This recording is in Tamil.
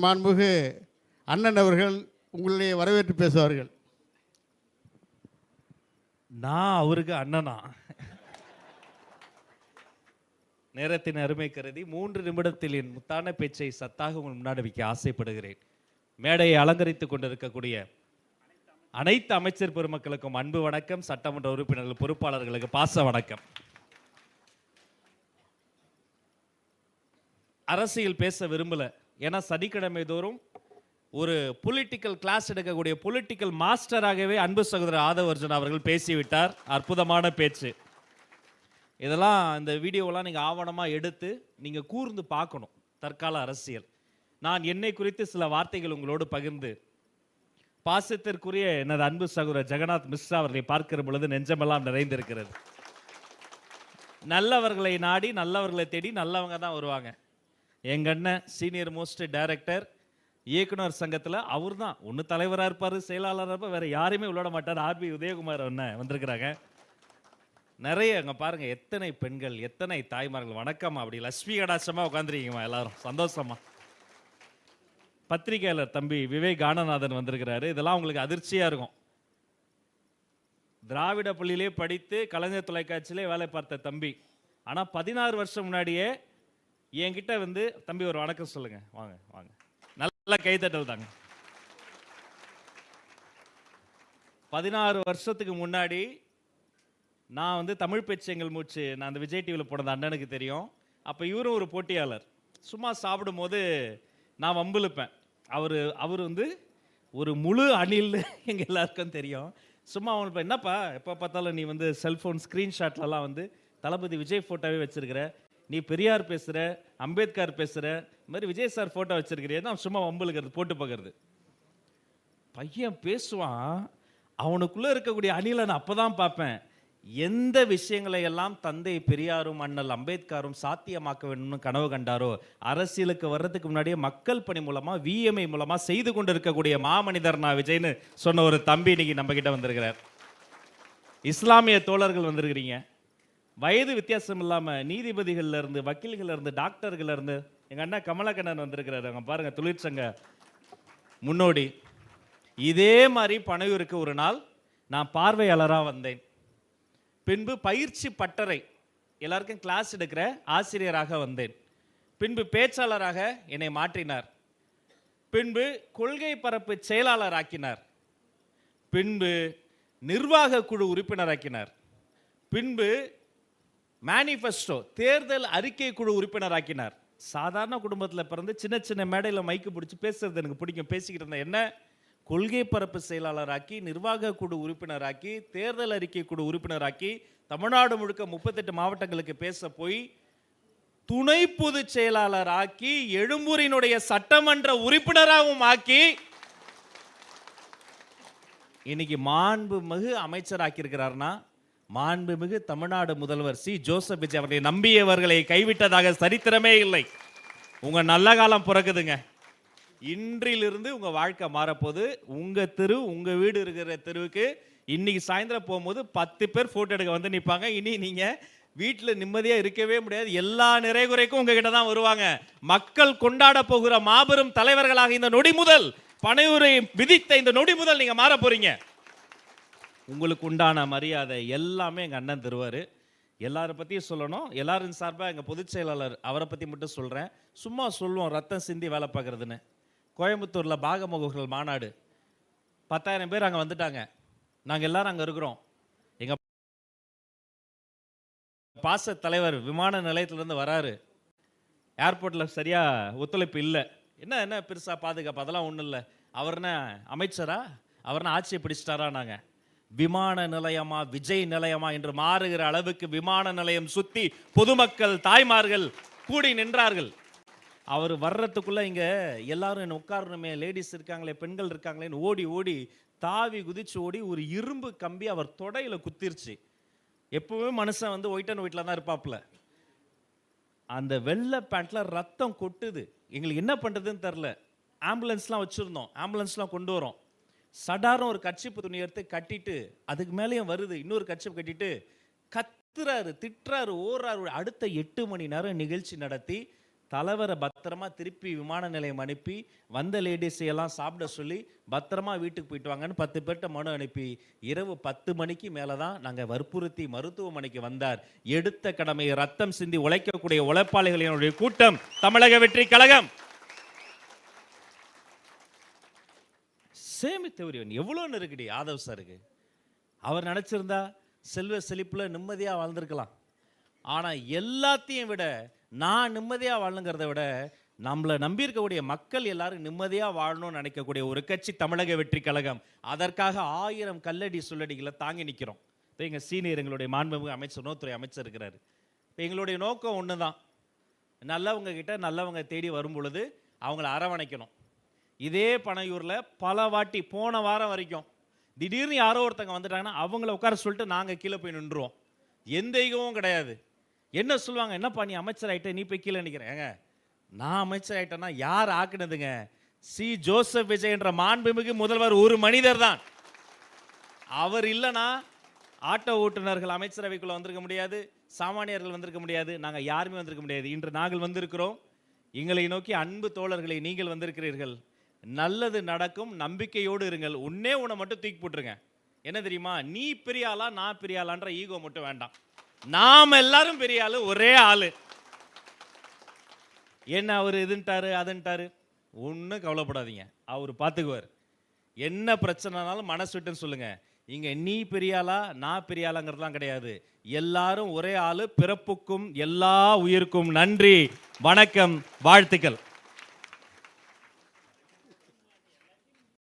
மாண்புமிகு அண்ணன் அவர்கள் உங்களுடைய வரவேற்று பேசுவார்கள். நான் அவருக்கு அண்ணனா? நேரத்தின் அருமை கருதி 3 நிமிடத்தில் என் முத்தான பேச்சை சத்தாக உங்கள் முன்னாடி வைக்க ஆசைப்படுகிறேன். மேடையை அலங்கரித்துக் கொண்டிருக்கக்கூடிய அனைத்து அமைச்சர் பெருமக்களுக்கும் அன்பு வணக்கம். சட்டமன்ற உறுப்பினர்கள், பொறுப்பாளர்களுக்கு பாச வணக்கம். அரசியல் பேச விரும்பல. ஏன்னா சனிக்கிழமை தோறும் ஒரு பொலிட்டிக்கல் கிளாஸ் எடுக்கக்கூடிய பொலிட்டிக்கல் மாஸ்டராகவே அன்பு சகோதரர் ஆதவ் அர்ஜுன் அவர்கள் பேசிவிட்டார். அற்புதமான பேச்சு. இதெல்லாம் இந்த வீடியோவெல்லாம் நீங்கள் ஆவணமாக எடுத்து நீங்கள் கூர்ந்து பார்க்கணும். தற்கால அரசியல். நான் என்னை குறித்து சில வார்த்தைகள் உங்களோடு பகிர்ந்து பாசத்திற்குரிய எனது அன்பு சகோதரர் ஜெகநாத் மிஸ்ரா அவர்களை பார்க்கிற பொழுது நெஞ்சமெல்லாம் நிறைந்திருக்கிறது. நல்லவர்களை நாடி நல்லவர்களை தேடி நல்லவங்க தான் வருவாங்க. எங்க அண்ணன் சீனியர் மோஸ்ட் டைரக்டர் இயக்குனர் சங்கத்தில் அவர் தான் ஒன்று தலைவராக இருப்பார், செயலாளராக இருப்பார், வேற யாரையுமே விளையாட மாட்டார். ஆர்பி உதயகுமார் அண்ணன் வந்திருக்கிறாங்க. நிறைய அங்கே பாருங்க, எத்தனை பெண்கள், எத்தனை தாய்மார்கள். வணக்கம். அப்படி லட்சுமி கடாட்சமாக உட்காந்துருக்கீங்கம்மா, எல்லாரும் சந்தோஷமா. பத்திரிகையாளர் தம்பி விவேக் ஆனநாதன் வந்திருக்கிறாரு. இதெல்லாம் உங்களுக்கு அதிர்ச்சியா இருக்கும். திராவிட பள்ளியிலே படித்து கலைஞர் தொலைக்காட்சியிலே வேலை பார்த்த தம்பி. ஆனால் 16 வருஷம் முன்னாடியே என்கிட்ட வந்து, தம்பி ஒரு வணக்கம் சொல்லுங்க, வாங்க வாங்க, நல்லா கைத்தட்டல் தாங்க. 16 வருஷத்துக்கு முன்னாடி நான் வந்து தமிழ் பேச்செங்கல் மூச்சு, நான் அந்த விஜய் டிவியில் போனது அண்ணனுக்கு தெரியும். அப்போ இவரும் ஒரு போட்டியாளர். சும்மா சாப்பிடும் போது நான் வம்பிழுப்பேன். அவர் வந்து ஒரு முழு அணில் எங்கள் எல்லாருக்கும் தெரியும். சும்மா அவனுக்கு என்னப்பா எப்போ பார்த்தாலும் நீ வந்து செல்ஃபோன் ஸ்க்ரீன்ஷாட்லலாம் வந்து தளபதி விஜய் ஃபோட்டோவே வச்சிருக்கிற, நீ பெரியார் பேசுகிற, அம்பேத்கர் பேசுகிற, இந்த மாதிரி விஜய் சார் ஃபோட்டோ வச்சிருக்கிறியே தான் சும்மா வம்புழுக்கிறது, போட்டு பார்க்கறது. பையன் பேசுவான், அவனுக்குள்ளே இருக்கக்கூடிய அணிலை நான் அப்போ தான் பார்ப்பேன். எந்த விஷயங்களை எல்லாம் தந்தை பெரியாரும் அண்ணல் அம்பேத்கரும் சாத்தியமாக்க வேண்டும்னு கனவு கண்டாரோ, அரசியலுக்கு வர்றதுக்கு முன்னாடியே மக்கள் பணி மூலமா, விஎம்ஐ மூலமா செய்து கொண்டு இருக்கக்கூடிய மாமனிதர் நான் விஜய்னு சொன்ன ஒரு தம்பி இன்னைக்கு நம்ம கிட்ட வந்திருக்கிறார். இஸ்லாமிய தோழர்கள் வந்திருக்கிறீங்க. வயது வித்தியாசம் இல்லாம நீதிபதிகள்ல இருந்து, வக்கீல்கள்ல இருந்து, டாக்டர்கள்ல இருந்து எங்க அண்ணா கமலக்கண்ணன் வந்திருக்கிறாரு. அங்க பாருங்க, தொழிற்சங்க முன்னோடி. இதே மாதிரி பனையூருக்கு ஒரு நாள் நான் பார்வையாளராக வந்தேன். பின்பு பயிற்சி பட்டறை எல்லாருக்கும் கிளாஸ் எடுக்கிற ஆசிரியராக வந்தேன். பின்பு பேச்சாளராக என்னை மாற்றினார். பின்பு கொள்கை பரப்பு செயலாளர் ஆக்கினார். பின்பு நிர்வாக குழு உறுப்பினராக்கினார். பின்பு மேனிஃபெஸ்டோ தேர்தல் அறிக்கை குழு உறுப்பினராக்கினார். சாதாரண குடும்பத்தில் பிறந்து சின்ன சின்ன மேடையில் மைக்கு பிடிச்சி பேசுறது எனக்கு பிடிக்கும். பேசிக்கிட்டு இருந்தேன். என்ன கொள்கை பரப்பு செயலாளராக்கி, நிர்வாக குழு உறுப்பினராக்கி, தேர்தல் அறிக்கை குழு உறுப்பினராக்கி, தமிழ்நாடு முழுக்க 38 மாவட்டங்களுக்கு பேச போய் துணை பொதுச் செயலாளர் ஆக்கி, எழும்பூரினுடைய சட்டமன்ற உறுப்பினராகவும் ஆக்கி, இன்னைக்கு மாண்புமிகு அமைச்சர் ஆக்கியிருக்கிறார்னா, மாண்புமிகு தமிழ்நாடு முதல்வர் சி ஜோசப் விஜய் அவர்களை நம்பியவர்களை கைவிட்டதாக சரித்திரமே இல்லை. உங்க நல்ல காலம் பிறக்குதுங்க. இன்றிலிருந்து உங்க வாழ்க்கை மாறப்போது. உங்க தெரு, உங்க வீடு இருக்கிற தெருவுக்கு இன்னைக்கு சாயந்தரம் போகும்போது 10 பேர் போட்டோ எடுக்க வந்து நிற்பாங்க. இனி நீங்க வீட்டில் நிம்மதியா இருக்கவே முடியாது. எல்லா நிறைகுறைக்கும் உங்ககிட்ட தான் வருவாங்க. மக்கள் கொண்டாட போகிற மாபெரும் தலைவர்களாக இந்த நொடி முதல், பனையூரை விதித்த இந்த நொடி முதல் நீங்க மாற போறீங்க. உங்களுக்கு உண்டான மரியாதை எல்லாமே எங்க அண்ணன் தருவாரு. எல்லாரை பற்றியும் சொல்லணும். எல்லாரும் சார்பாக எங்கள் பொதுச் செயலாளர் அவரை பற்றி மட்டும் சொல்கிறேன். சும்மா சொல்லுவோம் ரத்தம் சிந்தி வேலை பார்க்குறதுன்னு. கோயம்புத்தூரில் பாகமுகர்கள் மாநாடு 10,000 பேர் அங்கே வந்துட்டாங்க. நாங்கள் எல்லாரும் அங்கே இருக்கிறோம். எங்கள் பாச தலைவர் விமான நிலையத்திலேருந்து வராரு. ஏர்போர்ட்டில் சரியாக ஒத்துழைப்பு இல்லை. என்ன பெருசாக பாதுகாப்பு, அதெல்லாம் ஒன்றும் இல்லை. அவர்னா அமைச்சரா, அவர்னா ஆட்சியை பிடிச்சிட்டாரா? நாங்கள் விமான நிலையமா விஜய் நிலையமா என்று மாறுகிற அளவுக்கு விமான நிலையம் சுத்தி பொதுமக்கள், தாய்மார்கள் கூடி நின்றார்கள். அவர் வர்றதுக்குள்ள இங்க எல்லாரும் என்ன உட்காரணுமே, லேடிஸ் இருக்காங்களே, பெண்கள் இருக்காங்களேன்னு ஓடி ஓடி தாவி குதிச்சு ஓடி ஒரு இரும்பு கம்பி அவர் தொடையில குத்திருச்சு. எப்பவுமே மனுஷன் வந்து ஒயிட் அண்ட் ஒயிட்ல தான் இருப்பாப்ல. அந்த வெள்ளை பேண்ட்ல ரத்தம் கொட்டுது. எங்களுக்கு என்ன பண்றதுன்னு தெரியல. ஆம்புலன்ஸ்லாம் வச்சிருந்தோம், ஆம்புலன்ஸ்லாம் கொண்டு வரோம். சடாரம் ஒரு கட்சிப்பு துணி எடுத்து கட்டிட்டு, அதுக்கு மேலேயும் வருது இன்னொரு கட்சிப்பு கட்டிட்டு, கத்துறாரு, திட்டுறாரு, ஓடுறாரு. அடுத்த 8 மணி நேரம் நிகழ்ச்சி நடத்தி தலைவரை பத்திரமா திருப்பி விமான நிலையம் அனுப்பி வந்த லேடிஸை எல்லாம் சாப்பிட சொல்லி பத்திரமா வீட்டுக்கு போயிட்டு வாங்கன்னு 10 பேர்கிட்ட மனு அனுப்பி இரவு 10 மணிக்கு மேலே தான் நாங்கள் வற்புறுத்தி மருத்துவமனைக்கு வந்தார். எடுத்த கடமையை ரத்தம் சிந்தி உழைக்கக்கூடிய உழைப்பாளிகளினுடைய கூட்டம் தமிழக வெற்றி கழகம். சேமித்தவரியன் எவ்வளோ நெருக்கடி ஆதவ் சாருக்கு. அவர் நினச்சிருந்தா செல்வ செழிப்பில் நிம்மதியாக வாழ்ந்திருக்கலாம். ஆனால் எல்லாத்தையும் விட நான் நிம்மதியாக வாழணுங்கிறத விட நம்மளை நம்பியிருக்கக்கூடிய மக்கள் எல்லாரும் நிம்மதியாக வாழணும்னு நினைக்கக்கூடிய ஒரு கட்சி தமிழக வெற்றி கழகம். அதற்காக 1000 கல்லடி சொல்லடிகளை தாங்கி நிற்கிறோம். இப்போ எங்கள் சீனியர் எங்களுடைய மாண்புமிகு அமைச்சர் உணவுத்துறை அமைச்சர் இருக்கிறார். இப்போ எங்களுடைய நோக்கம் ஒன்று தான், நல்லவங்க கிட்ட நல்லவங்க தேடி வரும் பொழுது அவங்கள அரவணைக்கணும். இதே பனையூரில் பல வாட்டி போன வாரம் வரைக்கும் திடீர்னு யாரோ ஒருத்தங்க வந்துட்டாங்கன்னா அவங்கள உட்கார சொல்லிட்டு நாங்கள் கீழே போய் நின்றுவோம். எந்த ஈகமும் கிடையாது. என்ன சொல்லுவாங்க, என்னப்பா நீ அமைச்சர் ஆகிட்ட நீ போய் கீழே நிற்கிறேங்க. நான் அமைச்சர் ஆகிட்டேன்னா யார் ஆக்குனதுங்க? சி ஜோசப் விஜய் என்ற மாண்புமிகு முதல்வர் ஒரு மனிதர் தான். அவர் இல்லைன்னா ஆட்டோ ஓட்டுநர்கள் அமைச்சரவைக்குள்ள வந்திருக்க முடியாது, சாமானியர்கள் வந்திருக்க முடியாது, நாங்கள் யாருமே வந்திருக்க முடியாது. இன்று நாங்கள் வந்திருக்கிறோம். எங்களை நோக்கி அன்பு தோழர்களை நீங்கள் வந்திருக்கிறீர்கள். நல்லது நடக்கும், நம்பிக்கையோடு இருங்கள். உன்னே உன்னை மட்டும் தூக்கி போட்டுருங்க. என்ன தெரியுமா, நீ பெரிய ஆளா நான் பெரிய ஆளான்ற ஈகோ மட்டும் வேண்டாம். நாம் எல்லாரும் பெரிய ஆளு, ஒரே ஆளு. என்ன அவர் இதுன்ட்டாரு அதுன்ட்டாரு, ஒன்றும் கவலைப்படாதீங்க, அவர் பார்த்துக்குவார். என்ன பிரச்சனைனாலும் மனசு விட்டுன்னு சொல்லுங்க. இங்க நீ பெரிய ஆளா நான் பெரிய ஆளாங்கிறதுலாம் கிடையாது. எல்லாரும் ஒரே ஆளு, பிறப்புக்கும் எல்லா உயிருக்கும் நன்றி, வணக்கம், வாழ்த்துக்கள்.